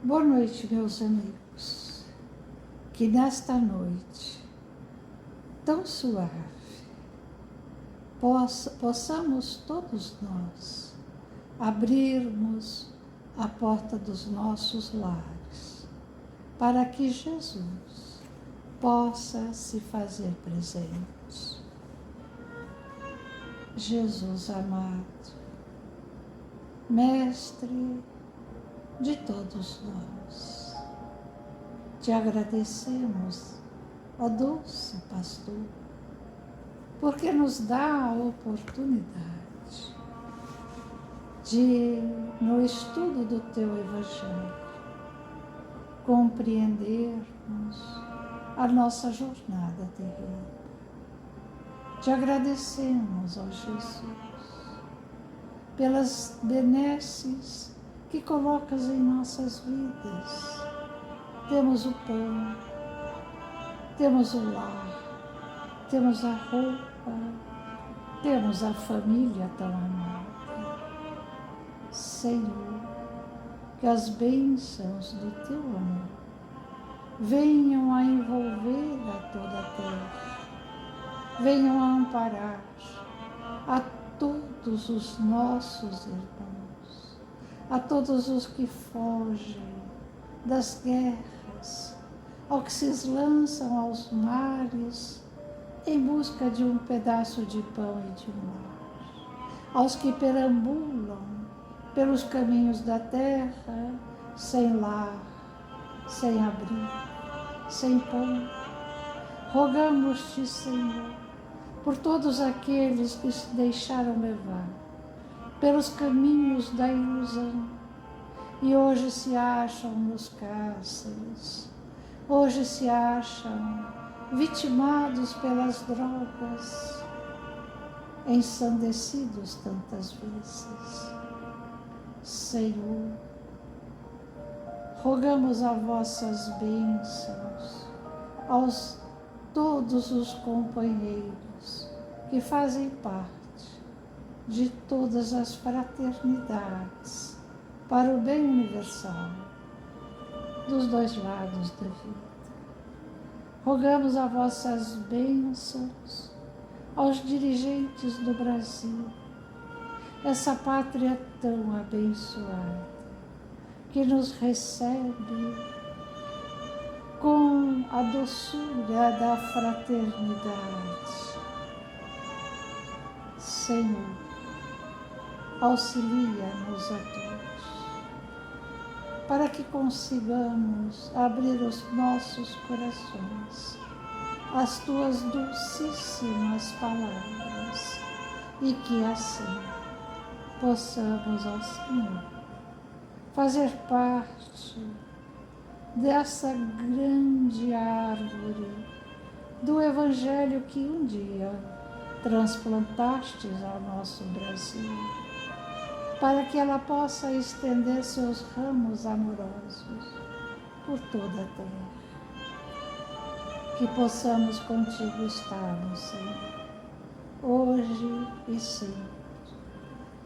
Boa noite, meus amigos. Que nesta noite tão suave possamos todos nós abrirmos a porta dos nossos lares para que Jesus possa se fazer presente. Jesus amado, Mestre de todos nós, te agradecemos, ó doce pastor, porque nos dá a oportunidade de, no estudo do teu Evangelho, compreendermos a nossa jornada terrena. Te agradecemos, ó Jesus, pelas benesses que colocas em nossas vidas. Temos o pão, temos o lar, temos a roupa, temos a família tão amada. Senhor, que as bênçãos do teu amor venham a envolver a toda a terra, venham a amparar a todos os nossos irmãos, a todos os que fogem das guerras, aos que se lançam aos mares em busca de um pedaço de pão e de mar, aos que perambulam pelos caminhos da terra sem lar, sem abrigo, sem pão. Rogamos-te, Senhor, por todos aqueles que se deixaram levar pelos caminhos da ilusão e hoje se acham nos cárceres, hoje se acham vitimados pelas drogas, ensandecidos tantas vezes. Senhor, rogamos as vossas bênçãos aos todos os companheiros que fazem parte de todas as fraternidades para o bem universal dos dois lados da vida. Rogamos as vossas bênçãos aos dirigentes do Brasil, essa pátria tão abençoada, que nos recebe com a doçura da fraternidade. Senhor, auxilia-nos a todos, para que consigamos abrir os nossos corações às tuas dulcíssimas palavras e que assim possamos, ó Senhor, fazer parte dessa grande árvore do Evangelho que um dia transplantastes ao nosso Brasil, para que ela possa estender seus ramos amorosos por toda a terra. Que possamos contigo estar, Senhor, hoje e sempre.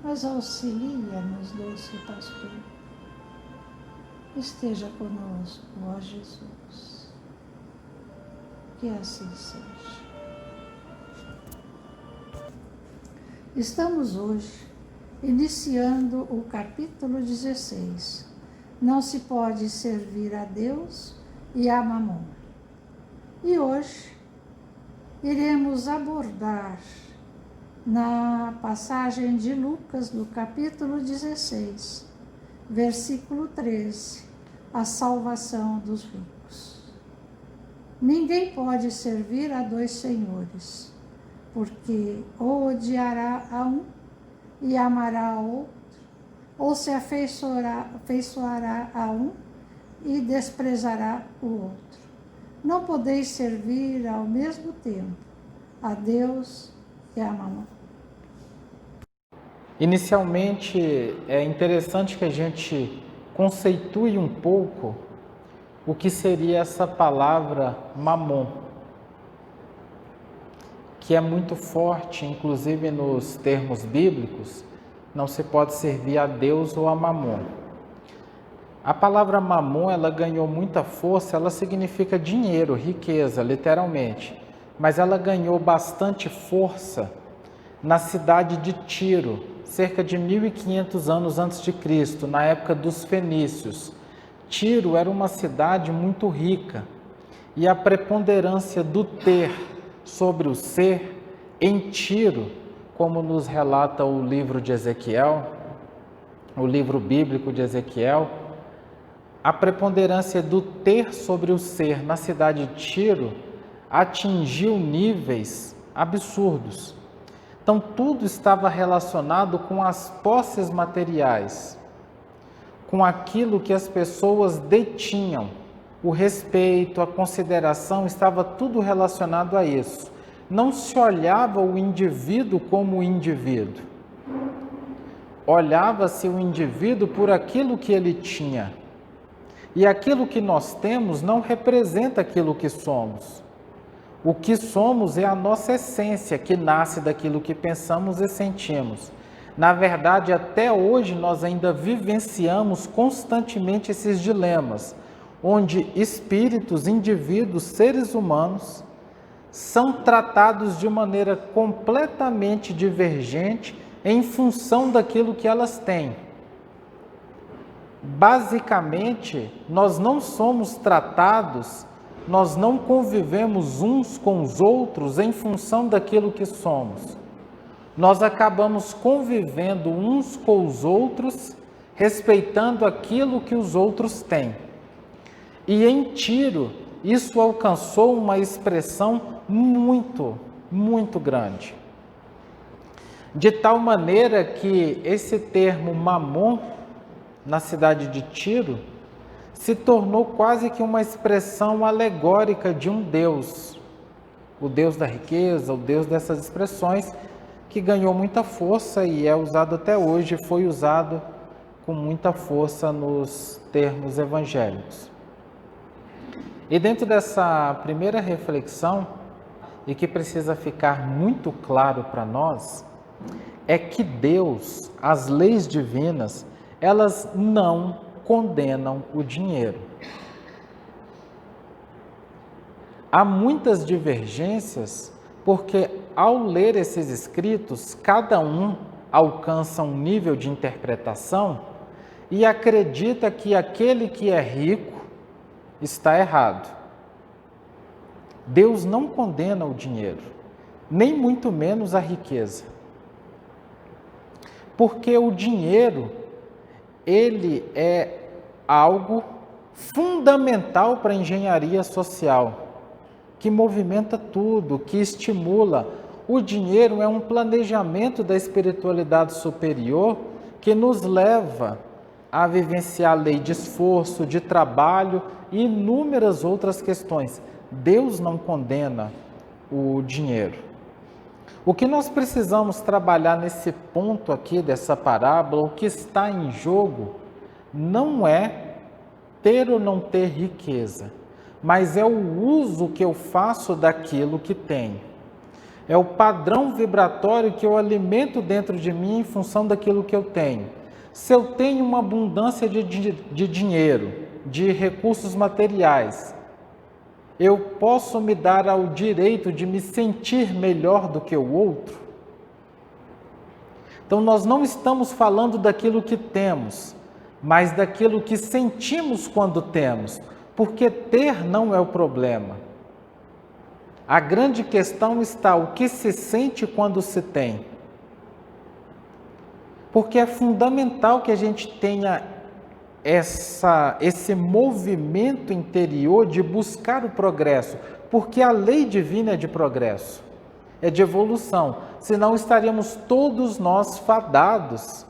Mas auxilia-nos, doce pastor. Esteja conosco, ó Jesus. Que assim seja. Estamos hoje iniciando o capítulo 16. Não se pode servir a Deus e a Mamon. E hoje iremos abordar na passagem de Lucas, no capítulo 16, versículo 13, a salvação dos ricos. Ninguém pode servir a dois senhores, porque ou odiará a um e amará ao outro, ou se afeiçoará a um e desprezará o outro. Não podeis servir ao mesmo tempo a Deus e a Mamon. Inicialmente, é interessante que a gente conceitue um pouco o que seria essa palavra mamon, que é muito forte, inclusive nos termos bíblicos, não se pode servir a Deus ou a Mamon. A palavra mamon, ela ganhou muita força, ela significa dinheiro, riqueza, literalmente. Mas ela ganhou bastante força na cidade de Tiro, cerca de 1500 anos antes de Cristo, na época dos fenícios. Tiro era uma cidade muito rica e a preponderância do ter sobre o ser em Tiro, como nos relata o livro de Ezequiel, o livro bíblico de Ezequiel, a preponderância do ter sobre o ser na cidade de Tiro atingiu níveis absurdos. Então, tudo estava relacionado com as posses materiais, com aquilo que as pessoas detinham. O respeito, a consideração, estava tudo relacionado a isso. Não se olhava o indivíduo como indivíduo. Olhava-se o indivíduo por aquilo que ele tinha. E aquilo que nós temos não representa aquilo que somos. O que somos é a nossa essência, que nasce daquilo que pensamos e sentimos. Na verdade, até hoje nós ainda vivenciamos constantemente esses dilemas, onde espíritos, indivíduos, seres humanos são tratados de maneira completamente divergente em função daquilo que elas têm. Basicamente, nós não somos tratados, nós não convivemos uns com os outros em função daquilo que somos. Nós acabamos convivendo uns com os outros, respeitando aquilo que os outros têm. E em Tiro, isso alcançou uma expressão muito, muito grande. De tal maneira que esse termo mamon, na cidade de Tiro, se tornou quase que uma expressão alegórica de um Deus. O Deus da riqueza, o Deus dessas expressões, que ganhou muita força e é usado até hoje, foi usado com muita força nos termos evangélicos. E dentro dessa primeira reflexão, e que precisa ficar muito claro para nós, é que Deus, as leis divinas, elas não condenam o dinheiro. Há muitas divergências, porque ao ler esses escritos, cada um alcança um nível de interpretação e acredita que aquele que é rico está errado. Deus não condena o dinheiro, nem muito menos a riqueza. Porque o dinheiro, ele é algo fundamental para a engenharia social, que movimenta tudo, que estimula. O dinheiro é um planejamento da espiritualidade superior que nos leva a vivenciar a lei de esforço, de trabalho e inúmeras outras questões. Deus não condena o dinheiro. O que nós precisamos trabalhar nesse ponto aqui dessa parábola, o que está em jogo, não é ter ou não ter riqueza, mas é o uso que eu faço daquilo que tenho. É o padrão vibratório que eu alimento dentro de mim em função daquilo que eu tenho. Se eu tenho uma abundância de dinheiro, de recursos materiais, eu posso me dar ao direito de me sentir melhor do que o outro? Então, nós não estamos falando daquilo que temos, mas daquilo que sentimos quando temos, porque ter não é o problema. A grande questão está o que se sente quando se tem. Porque é fundamental que a gente tenha esse movimento interior de buscar o progresso, porque a lei divina é de progresso, é de evolução, senão estaríamos todos nós fadados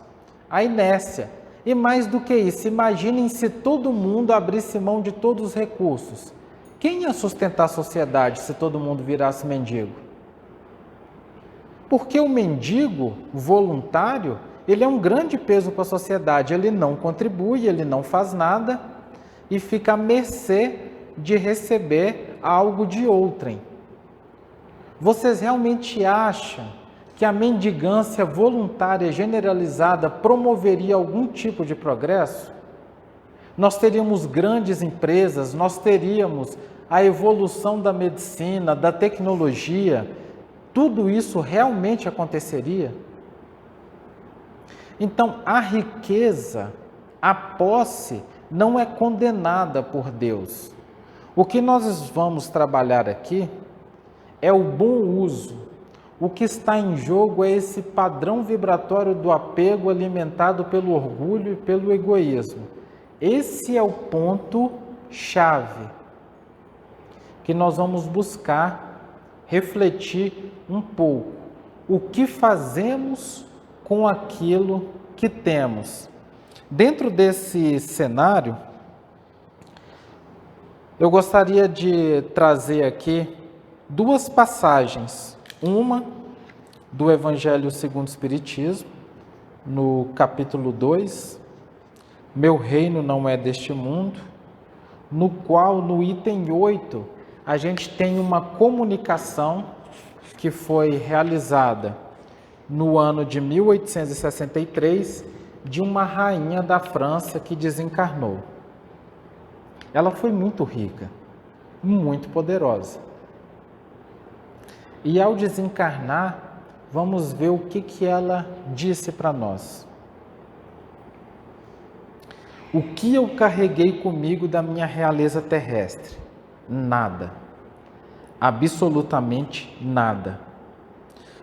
à inércia. E mais do que isso, imaginem se todo mundo abrisse mão de todos os recursos. Quem ia sustentar a sociedade se todo mundo virasse mendigo? Porque o mendigo voluntário, ele é um grande peso para a sociedade, ele não contribui, ele não faz nada e fica à mercê de receber algo de outrem. Vocês realmente acham que a mendigância voluntária generalizada promoveria algum tipo de progresso? nós teríamos grandes empresas, nós teríamos a evolução da medicina, da tecnologia, tudo isso realmente aconteceria? Então, a riqueza, a posse, não é condenada por Deus. O que nós vamos trabalhar aqui é o bom uso. O que está em jogo é esse padrão vibratório do apego alimentado pelo orgulho e pelo egoísmo. Esse é o ponto-chave que nós vamos buscar refletir um pouco. O que fazemos com aquilo que temos? Dentro desse cenário, eu gostaria de trazer aqui duas passagens. Uma do Evangelho segundo o Espiritismo, no capítulo 2, Meu reino não é deste mundo, no qual, no item 8, a gente tem uma comunicação que foi realizada no ano de 1863, de uma rainha da França que desencarnou. Ela foi muito rica, muito poderosa. E ao desencarnar, vamos ver o que ela disse para nós. O que eu carreguei comigo da minha realeza terrestre? Nada. Absolutamente nada.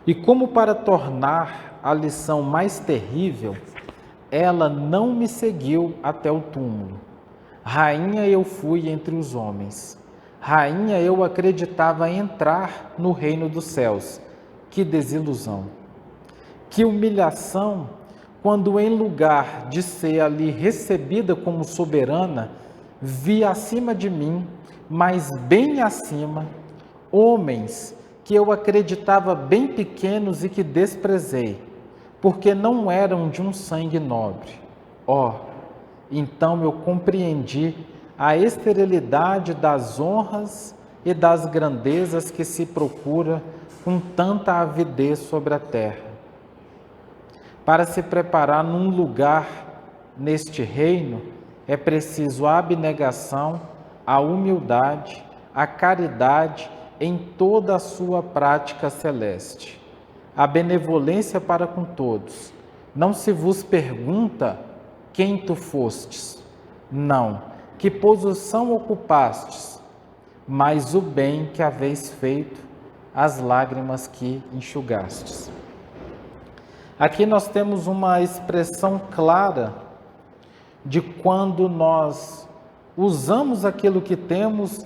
E como para tornar a lição mais terrível, ela não me seguiu até o túmulo. Rainha eu fui entre os homens. Rainha eu acreditava entrar no reino dos céus. Que desilusão! Que humilhação, quando em lugar de ser ali recebida como soberana, vi acima de mim, mas bem acima, homens que eu acreditava bem pequenos e que desprezei, porque não eram de um sangue nobre. Então eu compreendi a esterilidade das honras e das grandezas que se procura com tanta avidez sobre a terra. Para se preparar num lugar neste reino, é preciso a abnegação, a humildade, a caridade em toda a sua prática celeste, a benevolência para com todos. Não se vos pergunta quem tu fostes, não, que posição ocupastes, mas o bem que haveis feito, as lágrimas que enxugastes. Aqui nós temos uma expressão clara de quando nós usamos aquilo que temos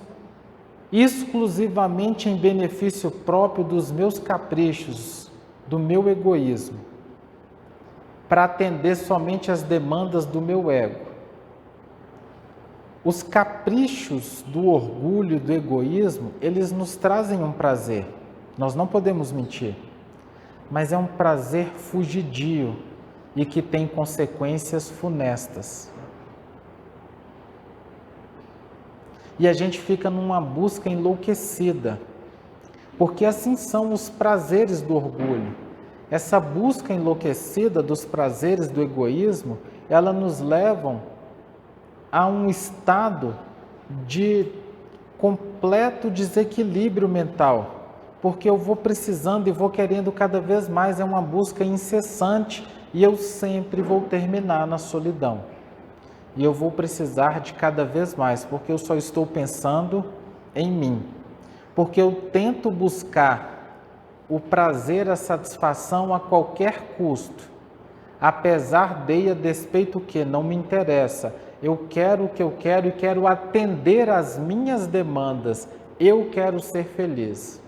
exclusivamente em benefício próprio dos meus caprichos, do meu egoísmo, para atender somente às demandas do meu ego. Os caprichos do orgulho, do egoísmo, eles nos trazem um prazer, nós não podemos mentir, mas é um prazer fugidio e que tem consequências funestas. E a gente fica numa busca enlouquecida, porque assim são os prazeres do orgulho. Essa busca enlouquecida dos prazeres do egoísmo, ela nos leva a um estado de completo desequilíbrio mental, porque eu vou precisando e vou querendo cada vez mais, é uma busca incessante e eu sempre vou terminar na solidão. E eu vou precisar de cada vez mais, porque eu só estou pensando em mim. Porque eu tento buscar o prazer, a satisfação a qualquer custo. Apesar de, a despeito que não me interessa. Eu quero o que eu quero e quero atender às minhas demandas. Eu quero ser feliz.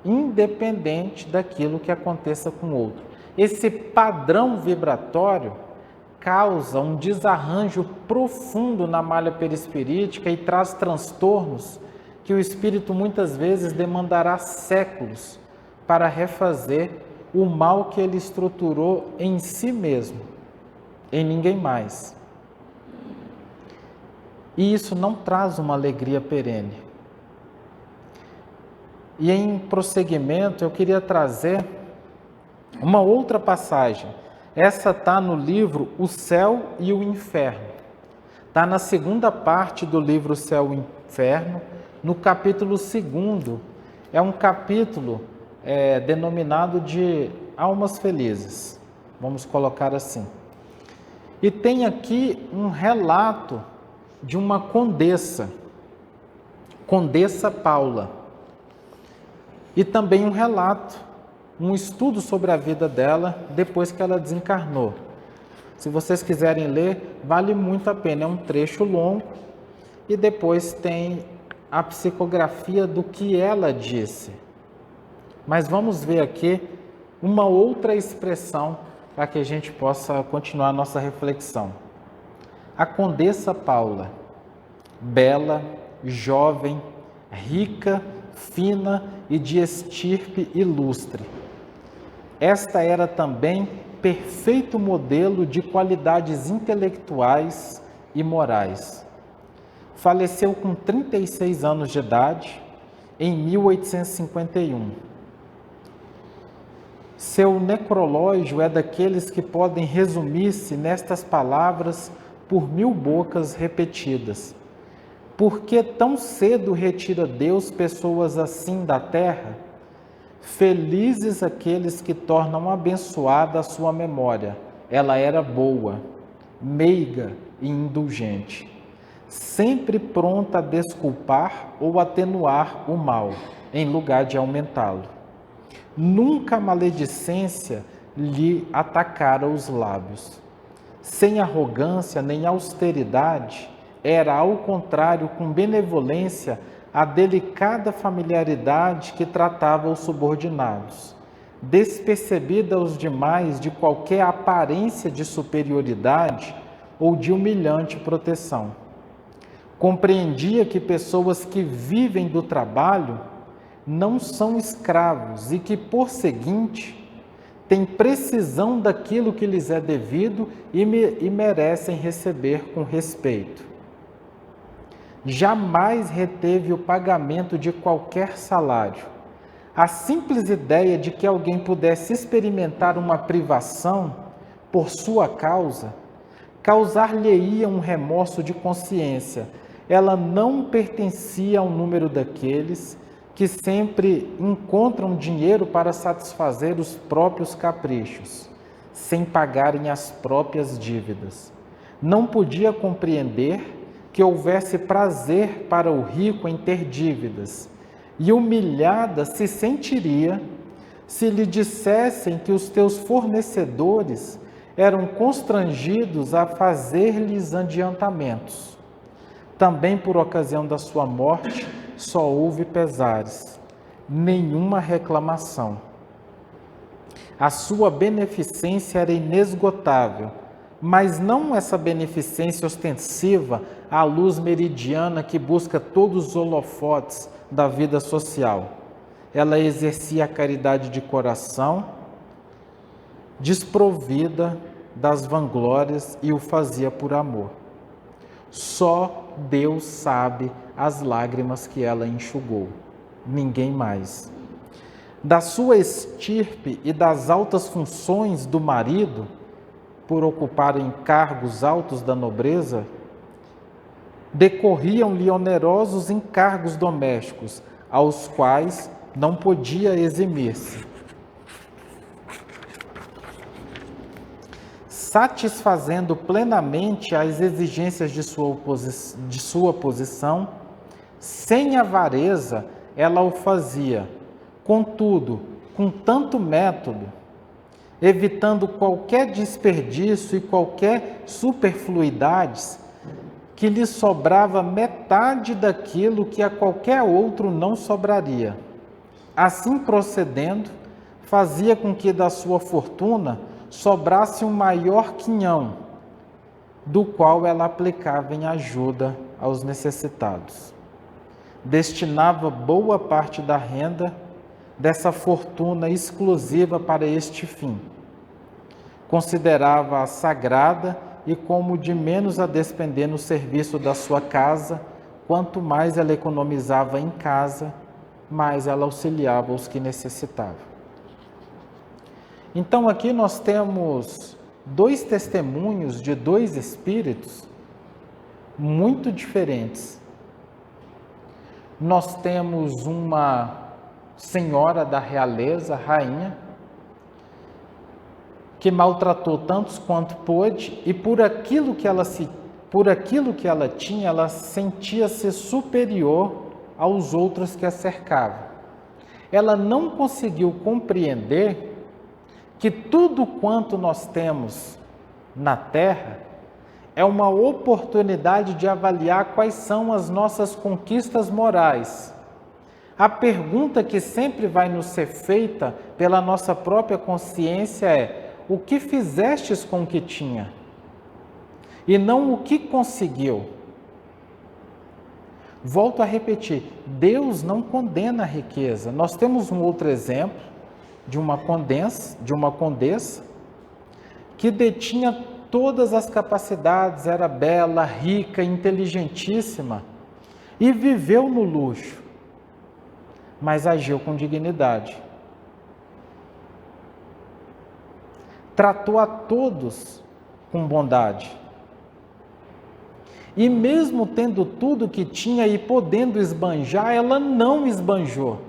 Independente daquilo que aconteça com o outro. Esse padrão vibratório causa um desarranjo profundo na malha perispirítica e traz transtornos que o espírito muitas vezes demandará séculos para refazer o mal que ele estruturou em si mesmo, em ninguém mais. E isso não traz uma alegria perene. E em prosseguimento eu queria trazer uma outra passagem. Essa está no livro O Céu e o Inferno. está na segunda parte do livro Céu e Inferno, no capítulo 2. É um capítulo denominado de Almas Felizes, vamos colocar assim. E tem aqui um relato de uma condessa, Condessa Paula, e também um relato, um estudo sobre a vida dela depois que ela desencarnou. Se vocês quiserem ler, vale muito a pena, é um trecho longo e depois tem a psicografia do que ela disse. Mas vamos ver aqui uma outra expressão para que a gente possa continuar a nossa reflexão. A Condessa Paula, bela, jovem, rica, fina e de estirpe ilustre. Esta era também perfeito modelo de qualidades intelectuais e morais. Faleceu com 36 anos de idade, em 1851. Seu necrológio é daqueles que podem resumir-se nestas palavras por 1000 bocas repetidas. Por que tão cedo retira Deus pessoas assim da terra? Felizes aqueles que tornam abençoada a sua memória. Ela era boa, meiga e indulgente, sempre pronta a desculpar ou atenuar o mal, em lugar de aumentá-lo. Nunca a maledicência lhe atacara os lábios. Sem arrogância nem austeridade, era, ao contrário, com benevolência, a delicada familiaridade que tratava os subordinados, despercebida aos demais de qualquer aparência de superioridade ou de humilhante proteção. Compreendia que pessoas que vivem do trabalho não são escravos e que, por seguinte, têm precisão daquilo que lhes é devido e merecem receber com respeito. Jamais reteve o pagamento de qualquer salário. A simples ideia de que alguém pudesse experimentar uma privação por sua causa, causar-lhe-ia um remorso de consciência. Ela não pertencia ao número daqueles que sempre encontram dinheiro para satisfazer os próprios caprichos, sem pagarem as próprias dívidas. Não podia compreender que houvesse prazer para o rico em ter dívidas, e humilhada se sentiria se lhe dissessem que os teus fornecedores eram constrangidos a fazer-lhes adiantamentos. Também por ocasião da sua morte só houve pesares, nenhuma reclamação. A sua beneficência era inesgotável, mas não essa beneficência ostensiva à luz meridiana que busca todos os holofotes da vida social. Ela exercia a caridade de coração, desprovida das vanglórias, e o fazia por amor. Só Deus sabe as lágrimas que ela enxugou, ninguém mais. Da sua estirpe e das altas funções do marido, por ocuparem cargos altos da nobreza, decorriam-lhe onerosos encargos domésticos, aos quais não podia eximir-se. Satisfazendo plenamente as exigências de sua posição, sem avareza ela o fazia, contudo, com tanto método, evitando qualquer desperdício e qualquer superfluidades, que lhe sobrava metade daquilo que a qualquer outro não sobraria. Assim procedendo, fazia com que da sua fortuna sobrasse um maior quinhão, do qual ela aplicava em ajuda aos necessitados. Destinava boa parte da renda dessa fortuna exclusiva para este fim. Considerava-a sagrada e como de menos a despender no serviço da sua casa. Quanto mais ela economizava em casa, mais ela auxiliava os que necessitavam. Então aqui nós temos dois testemunhos de dois espíritos muito diferentes. Nós temos uma senhora da realeza, rainha, que maltratou tantos quanto pôde, e por aquilo que ela tinha, ela sentia-se superior aos outros que a cercavam. Ela não conseguiu compreender que tudo quanto nós temos na Terra é uma oportunidade de avaliar quais são as nossas conquistas morais. A pergunta que sempre vai nos ser feita pela nossa própria consciência é: o que fizestes com o que tinha? E não o que conseguiu. Volto a repetir, Deus não condena a riqueza. Nós temos um outro exemplo de uma condessa que detinha todas as capacidades, era bela, rica, inteligentíssima e viveu no luxo, mas agiu com dignidade. Tratou a todos com bondade. E mesmo tendo tudo que tinha e podendo esbanjar, ela não esbanjou.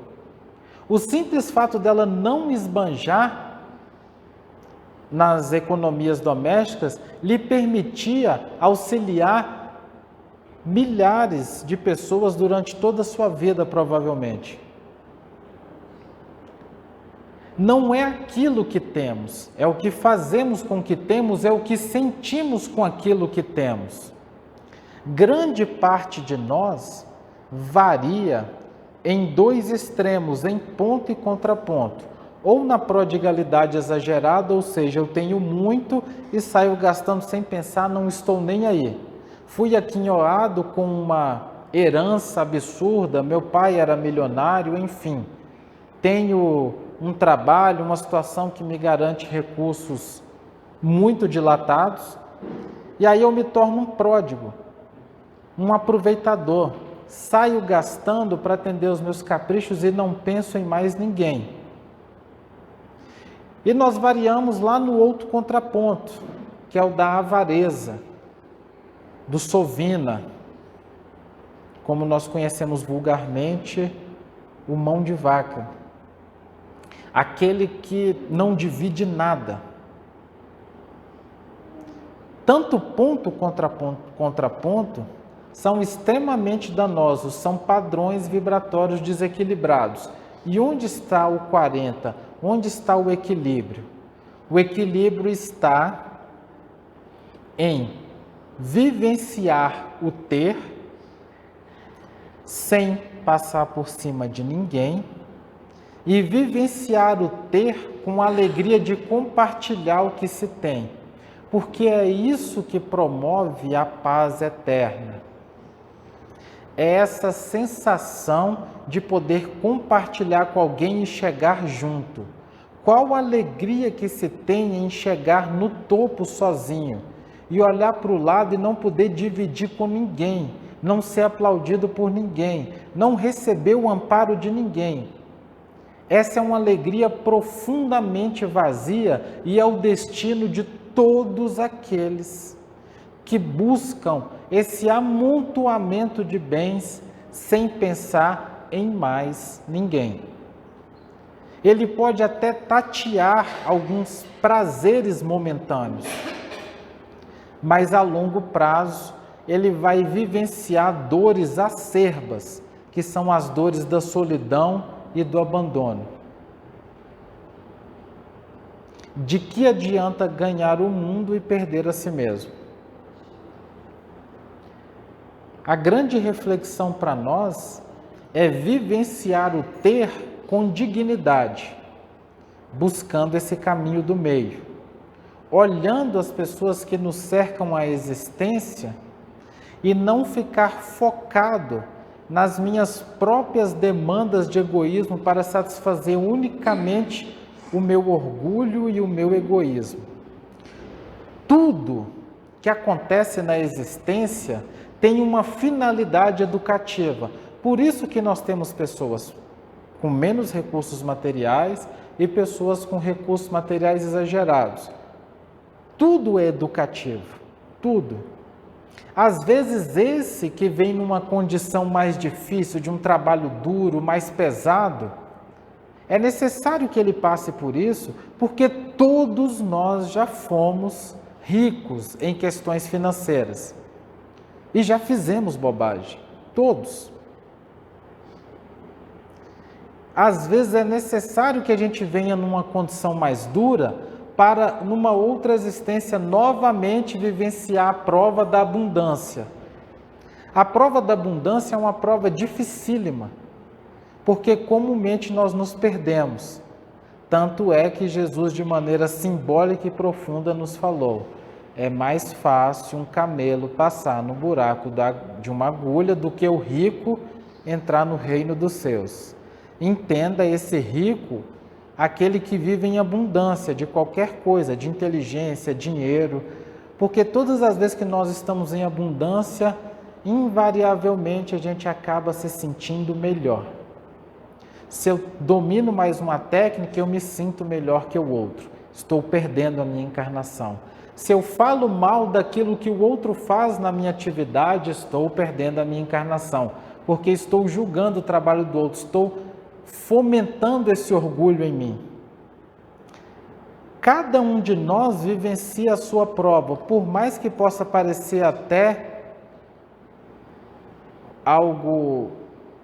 O simples fato dela não esbanjar nas economias domésticas lhe permitia auxiliar milhares de pessoas durante toda a sua vida, provavelmente. Não é aquilo que temos, é o que fazemos com o que temos, é o que sentimos com aquilo que temos. Grande parte de nós varia em dois extremos, em ponto e contraponto. Ou na prodigalidade exagerada, ou seja, eu tenho muito e saio gastando sem pensar, não estou nem aí. Fui aquinhoado com uma herança absurda, meu pai era milionário, enfim. Tenho um trabalho, uma situação que me garante recursos muito dilatados, e aí eu me torno um pródigo, um aproveitador, saio gastando para atender os meus caprichos e não penso em mais ninguém. E nós variamos lá no outro contraponto, que é o da avareza, do sovina, como nós conhecemos vulgarmente, o mão de vaca. Aquele que não divide nada. Tanto ponto contra ponto são extremamente danosos, são padrões vibratórios desequilibrados. E onde está o 40? Onde está o equilíbrio? O equilíbrio está em vivenciar o ter sem passar por cima de ninguém e vivenciar o ter com a alegria de compartilhar o que se tem, porque é isso que promove a paz eterna. É essa sensação de poder compartilhar com alguém e chegar junto. Qual a alegria que se tem em chegar no topo sozinho e olhar para o lado e não poder dividir com ninguém, não ser aplaudido por ninguém, não receber o amparo de ninguém. Essa é uma alegria profundamente vazia e é o destino de todos aqueles que buscam esse amontoamento de bens sem pensar em mais ninguém. Ele pode até tatear alguns prazeres momentâneos, mas a longo prazo ele vai vivenciar dores acerbas, que são as dores da solidão e do abandono. De que adianta ganhar o mundo e perder a si mesmo? A grande reflexão para nós é vivenciar o ter com dignidade, buscando esse caminho do meio, olhando as pessoas que nos cercam a existência e não ficar focado nas minhas próprias demandas de egoísmo para satisfazer unicamente o meu orgulho e o meu egoísmo. Tudo que acontece na existência tem uma finalidade educativa. Por isso que nós temos pessoas com menos recursos materiais e pessoas com recursos materiais exagerados. Tudo é educativo, tudo. Às vezes esse que vem numa condição mais difícil, de um trabalho duro, mais pesado, é necessário que ele passe por isso, porque todos nós já fomos ricos em questões financeiras. E já fizemos bobagem, todos. Às vezes é necessário que a gente venha numa condição mais dura para, numa outra existência, novamente vivenciar a prova da abundância. A prova da abundância é uma prova dificílima, porque comumente nós nos perdemos. Tanto é que Jesus, de maneira simbólica e profunda, nos falou: é mais fácil um camelo passar no buraco de uma agulha do que o rico entrar no reino dos céus. Entenda esse rico, aquele que vive em abundância de qualquer coisa, de inteligência, dinheiro, porque todas as vezes que nós estamos em abundância, invariavelmente a gente acaba se sentindo melhor. Se eu domino mais uma técnica, eu me sinto melhor que o outro. Estou perdendo a minha encarnação. Se eu falo mal daquilo que o outro faz na minha atividade, estou perdendo a minha encarnação, porque estou julgando o trabalho do outro, estou fomentando esse orgulho em mim. Cada um de nós vivencia a sua prova, por mais que possa parecer até algo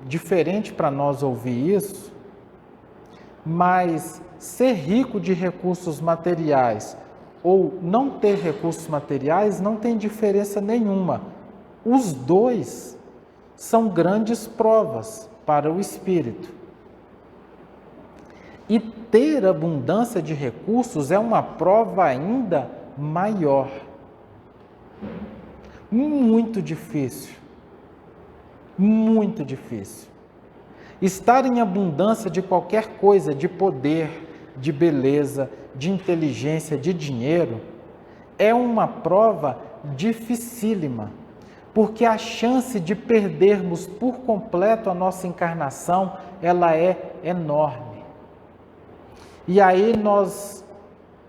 diferente para nós ouvir isso, mas ser rico de recursos materiais ou não ter recursos materiais não tem diferença nenhuma. Os dois são grandes provas para o espírito. E ter abundância de recursos é uma prova ainda maior. Muito difícil. Muito difícil. Estar em abundância de qualquer coisa, de poder, de beleza, de inteligência, de dinheiro, é uma prova dificílima, porque a chance de perdermos por completo a nossa encarnação, ela é enorme. E aí nós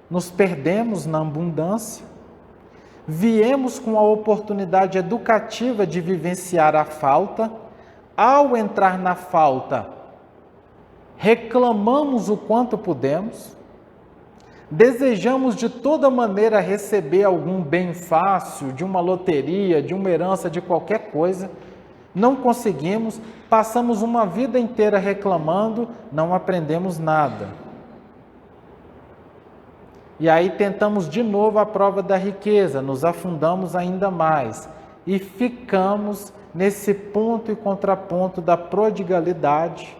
nos perdemos na abundância, viemos com a oportunidade educativa de vivenciar a falta, ao entrar na falta, reclamamos o quanto podemos, desejamos de toda maneira receber algum bem fácil, de uma loteria, de uma herança, de qualquer coisa, não conseguimos, passamos uma vida inteira reclamando, não aprendemos nada. E aí tentamos de novo a prova da riqueza, nos afundamos ainda mais e ficamos nesse ponto e contraponto da prodigalidade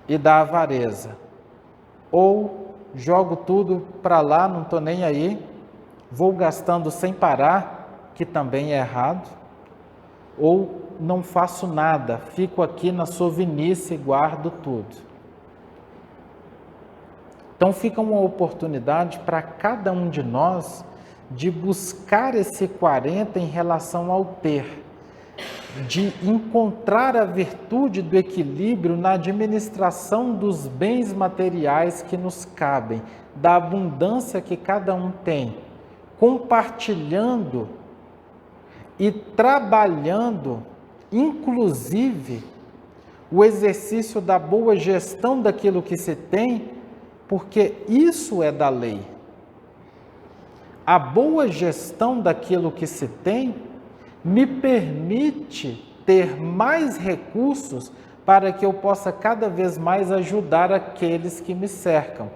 e da avareza. Ou jogo tudo para lá, não estou nem aí, vou gastando sem parar, que também é errado, ou não faço nada, fico aqui na sovinice e guardo tudo. Então fica uma oportunidade para cada um de nós de buscar esse 40 em relação ao ter, de encontrar a virtude do equilíbrio na administração dos bens materiais que nos cabem, da abundância que cada um tem, compartilhando e trabalhando, inclusive, o exercício da boa gestão daquilo que se tem, porque isso é da lei. A boa gestão daquilo que se tem me permite ter mais recursos para que eu possa cada vez mais ajudar aqueles que me cercam.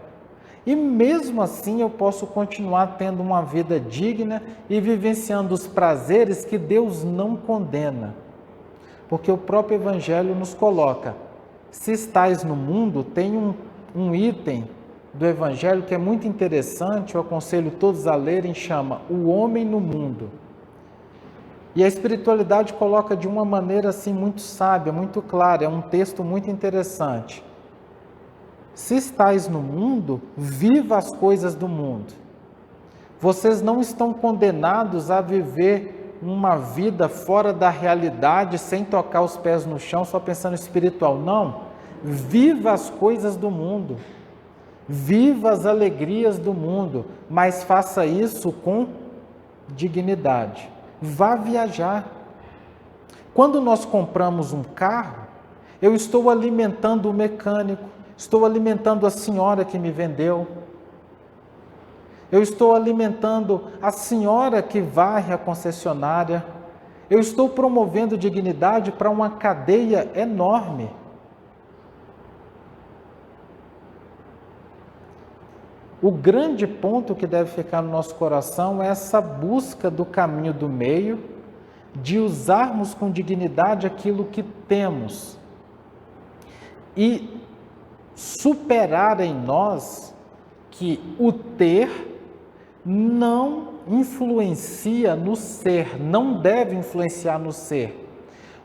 E mesmo assim eu posso continuar tendo uma vida digna e vivenciando os prazeres que Deus não condena. Porque o próprio Evangelho nos coloca, se estais no mundo, tem um item do Evangelho que é muito interessante, eu aconselho todos a lerem, chama O Homem no Mundo. E a espiritualidade coloca de uma maneira assim muito sábia, muito clara, é um texto muito interessante. Se estais no mundo, viva as coisas do mundo. Vocês não estão condenados a viver uma vida fora da realidade, sem tocar os pés no chão, só pensando espiritual. Não, viva as coisas do mundo. Viva as alegrias do mundo, mas faça isso com dignidade. vá viajar. Quando nós compramos um carro, eu estou alimentando o mecânico, estou alimentando a senhora que me vendeu, eu estou alimentando a senhora que varre a concessionária, eu estou promovendo dignidade para uma cadeia enorme. O grande ponto que deve ficar no nosso coração é essa busca do caminho do meio, de usarmos com dignidade aquilo que temos e superar em nós que o ter não influencia no ser, não deve influenciar no ser.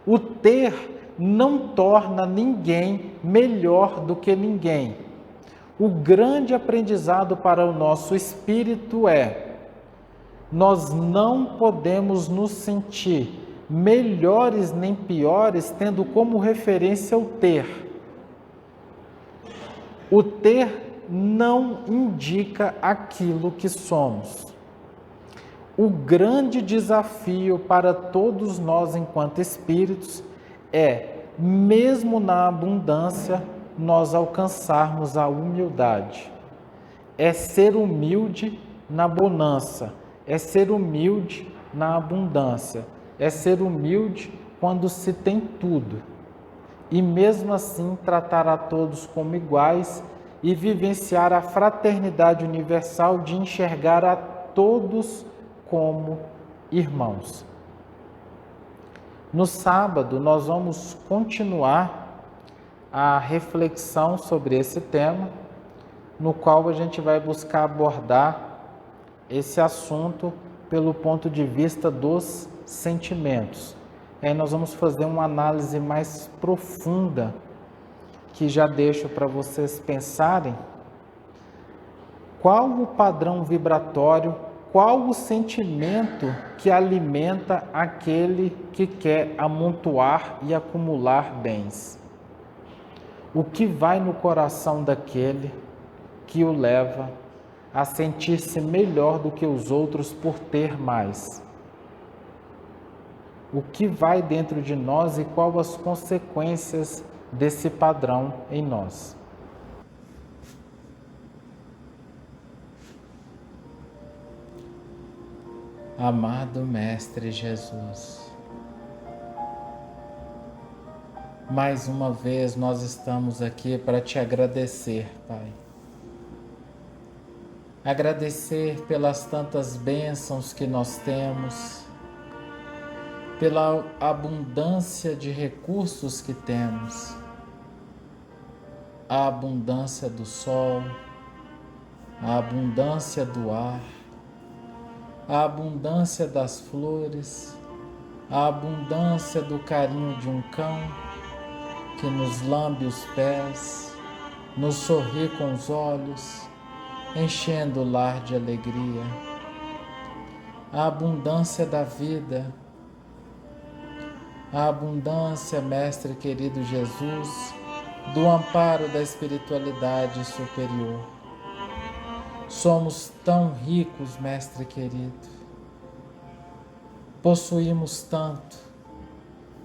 O ter não torna ninguém melhor do que ninguém. O grande aprendizado para o nosso espírito é: nós não podemos nos sentir melhores nem piores tendo como referência o ter. O ter não indica aquilo que somos. O grande desafio para todos nós enquanto espíritos é, mesmo na abundância, nós alcançarmos a humildade. É ser humilde na bonança, é ser humilde na abundância, é ser humilde quando se tem tudo. E mesmo assim tratar a todos como iguais e vivenciar a fraternidade universal de enxergar a todos como irmãos. No sábado nós vamos continuar a reflexão sobre esse tema, no qual a gente vai buscar abordar esse assunto pelo ponto de vista dos sentimentos. Aí nós vamos fazer uma análise mais profunda, que já deixo para vocês pensarem qual o padrão vibratório, qual o sentimento que alimenta aquele que quer amontoar e acumular bens. O que vai no coração daquele que o leva a sentir-se melhor do que os outros por ter mais? O que vai dentro de nós e quais as consequências desse padrão em nós? Amado Mestre Jesus, mais uma vez nós estamos aqui para te agradecer, Pai. Agradecer pelas tantas bênçãos que nós temos, pela abundância de recursos que temos, a abundância do sol, a abundância do ar, a abundância das flores, a abundância do carinho de um cão que nos lambe os pés, nos sorri com os olhos, enchendo o lar de alegria, a abundância da vida, a abundância, Mestre querido Jesus, do amparo da espiritualidade superior. Somos tão ricos, Mestre querido, possuímos tanto,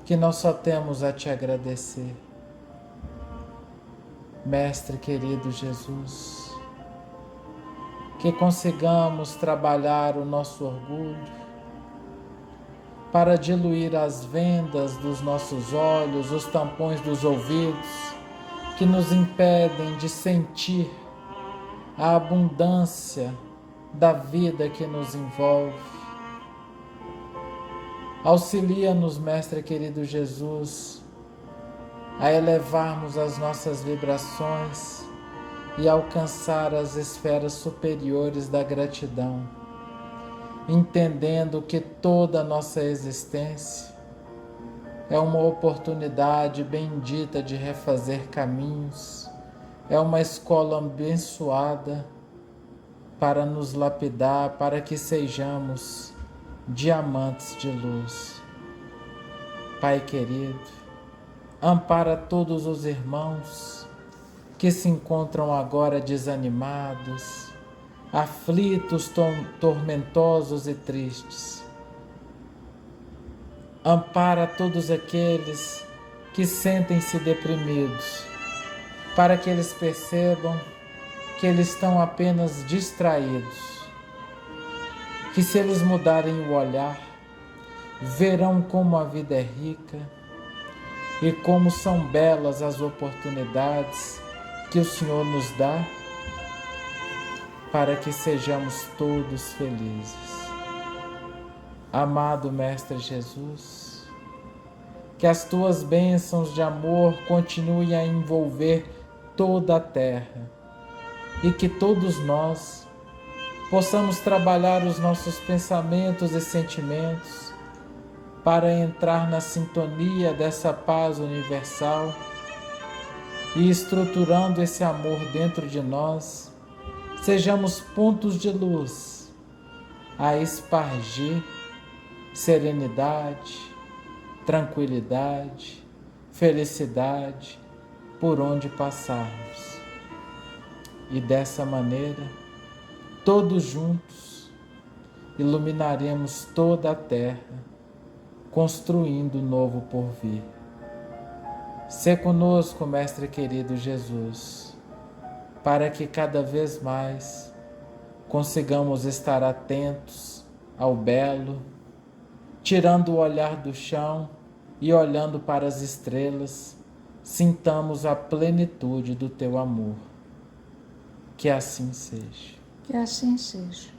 que nós só temos a te agradecer. Mestre querido Jesus, que consigamos trabalhar o nosso orgulho para diluir as vendas dos nossos olhos, os tampões dos ouvidos, que nos impedem de sentir a abundância da vida que nos envolve. Auxilia-nos, Mestre querido Jesus, a elevarmos as nossas vibrações e alcançar as esferas superiores da gratidão, entendendo que toda a nossa existência é uma oportunidade bendita de refazer caminhos, é uma escola abençoada para nos lapidar, para que sejamos diamantes de luz. Pai querido, ampara todos os irmãos que se encontram agora desanimados, aflitos, tormentosos e tristes. Ampara todos aqueles que sentem-se deprimidos, para que eles percebam que eles estão apenas distraídos, que se eles mudarem o olhar, verão como a vida é rica e como são belas as oportunidades que o Senhor nos dá para que sejamos todos felizes. Amado Mestre Jesus, que as tuas bênçãos de amor continuem a envolver toda a terra e que todos nós possamos trabalhar os nossos pensamentos e sentimentos para entrar na sintonia dessa paz universal e estruturando esse amor dentro de nós, sejamos pontos de luz a espargir serenidade, tranquilidade, felicidade por onde passarmos. E dessa maneira, todos juntos, iluminaremos toda a terra, construindo o novo porvir. Sê conosco, Mestre querido Jesus, para que cada vez mais consigamos estar atentos ao belo, tirando o olhar do chão e olhando para as estrelas, sintamos a plenitude do teu amor. Que assim seja. Que assim seja.